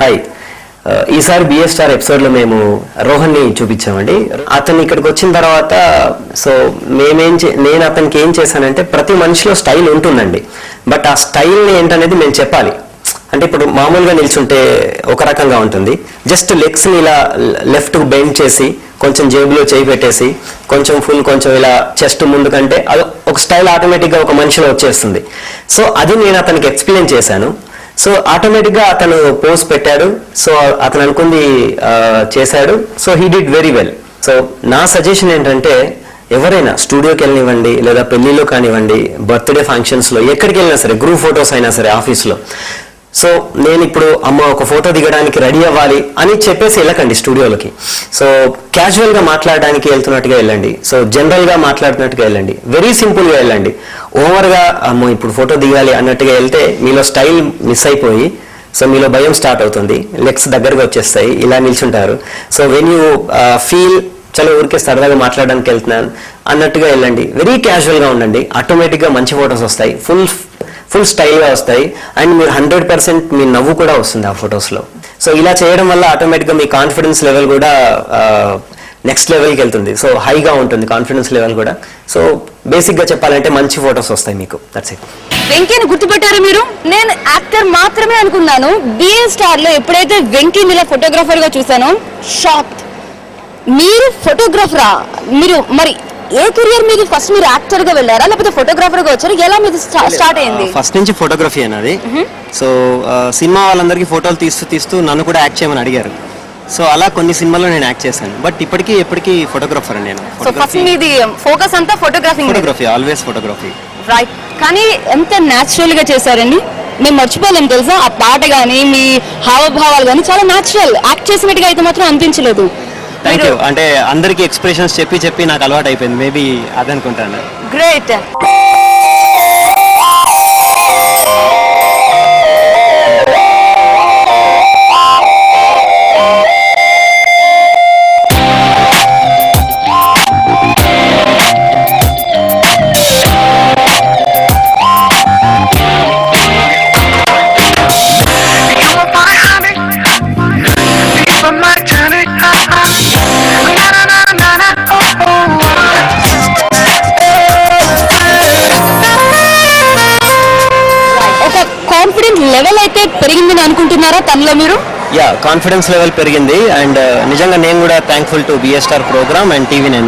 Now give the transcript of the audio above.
Hi, ఈసారి BS star ఎపిసోడ్లో మేము రోహన్ని చూపించామండి. అతను ఇక్కడికి వచ్చిన తర్వాత సో నేను అతనికి ఏం చేశానంటే, ప్రతి మనిషిలో స్టైల్ ఉంటుందండి, బట్ ఆ స్టైల్ని ఏంటనేది మేము చెప్పాలి. అంటే ఇప్పుడు మామూలుగా నిల్చుంటే ఒక రకంగా ఉంటుంది, జస్ట్ లెగ్స్ని ఇలా లెఫ్ట్ బెండ్ చేసి కొంచెం జేబులో చేయి పెట్టేసి కొంచెం ఇలా చెస్ట్ ముందు కంటే అది ఒక స్టైల్ ఆటోమేటిక్గా ఒక మనిషిలో వచ్చేస్తుంది. సో అది నేను అతనికి ఎక్స్ప్లెయిన్ చేశాను. సో ఆటోమేటిక్గా అతను పోజ్ పెట్టాడు, సో అతను అనుకుంది చేశాడు. So he did very well. So నా సజెషన్ ఏంటంటే, ఎవరైనా స్టూడియోకి వెళ్ళనివ్వండి, లేదా పెళ్లిలో కానివ్వండి, బర్త్డే ఫంక్షన్స్లో, ఎక్కడికి వెళ్ళినా సరే, గ్రూప్ ఫొటోస్ అయినా సరే, ఆఫీస్లో, సో నేను ఇప్పుడు ఒక ఫోటో దిగడానికి రెడీ అవ్వాలి అని చెప్పేసి వెళ్ళకండి స్టూడియోలకి. సో క్యాజువల్గా మాట్లాడడానికి వెళ్తున్నట్టుగా వెళ్ళండి, సో జనరల్గా మాట్లాడుతున్నట్టుగా వెళ్ళండి, వెరీ సింపుల్గా వెళ్ళండి. ఓవర్గా ఇప్పుడు ఫోటో దిగాలి అన్నట్టుగా వెళ్తే మీలో స్టైల్ మిస్ అయిపోయి, సో మీలో భయం స్టార్ట్ అవుతుంది, లెగ్స్ దగ్గరగా వచ్చేస్తాయి, ఇలా నిల్చుంటారు. సో వెన్ యూ ఫీల్ చలో ఊరికే సరదాగా మాట్లాడడానికి వెళ్తున్నాను అన్నట్టుగా వెళ్ళండి, వెరీ క్యాజువల్గా ఉండండి, ఆటోమేటిక్గా మంచి ఫొటోస్ వస్తాయి, ఫుల్ స్టైల్గా వస్తాయి, అండ్ మీరు 100% మీ నవ్వు కూడా వస్తుంది ఆ ఫొటోస్లో. సో ఇలా చేయడం వల్ల ఆటోమేటిక్గా మీ కాన్ఫిడెన్స్ లెవెల్ కూడా నెక్స్ట్ లెవెల్కి వెళ్తుంది, సో హైగా ఉంటుంది కాన్ఫిడెన్స్ లెవెల్ కూడా. సో బేసిక్గా చెప్పాలంటే మంచి ఫొటోస్ వస్తాయి మీకు. That's it. వెంకీని గుర్తుపెట్టారు మీరు? నేను యాక్టర్ మాత్రమే అనుకున్నాను. బిఎస్ స్టార్ లో ఎప్పుడైతే వెంకీని ఇలా ఫోటోగ్రాఫర్ గా చూసానో షాక్. మీరు ఫోటోగ్రాఫరా? మీరు మరి ఏ కెరియర్ మీది? ఫస్ట్ మీరు యాక్టర్ గా వెళ్ళారా, లేకపోతే ఫోటోగ్రాఫర్ గా వచ్చారు? ఎలా మీది స్టార్ట్ అయింది? ఫస్ట్ నుంచి ఫోటోగ్రఫీ అనేది. సో సినిమా వాళ్ళందరికీ ఫోటోలు తీస్తూ నన్ను కూడా యాక్ట్ చేయమని అడిగారు. సో అలా కొన్ని సినిమాల్లో నేను యాక్ట్ చేశాను, బట్ ఎప్పటికీ ఫోటోగ్రాఫర్ నేను. సో ఫస్ట్ మీది ఫోకస్ అంతా ఫోటోగ్రఫీ, ఆల్వేస్ ఫోటోగ్రఫీ. రైట్. కానీ ఎంత న్యాచురల్ గా చేశారండి, మేము మర్చిపోలేము తెలుసా. ఆ పాట కానీ మీ హావభావాలు కానీ చాలా న్యాచురల్, యాక్ట్ చేసినట్టుగా అయితే మాత్రం అనిపించలేదు. Thank you. అంటే అందరికీ ఎక్స్ప్రెషన్స్ చెప్పి నాకు అలవాటు అయిపోయింది, మేబీ అదనుకుంటాను. గ్రేట్. లెవెల్ అయితే పెరిగిందని అనుకుంటున్నారా తనలో మీరు? కాన్ఫిడెన్స్ లెవెల్ పెరిగింది, అండ్ నిజంగా నేను కూడా thankful to BS star program and TV9.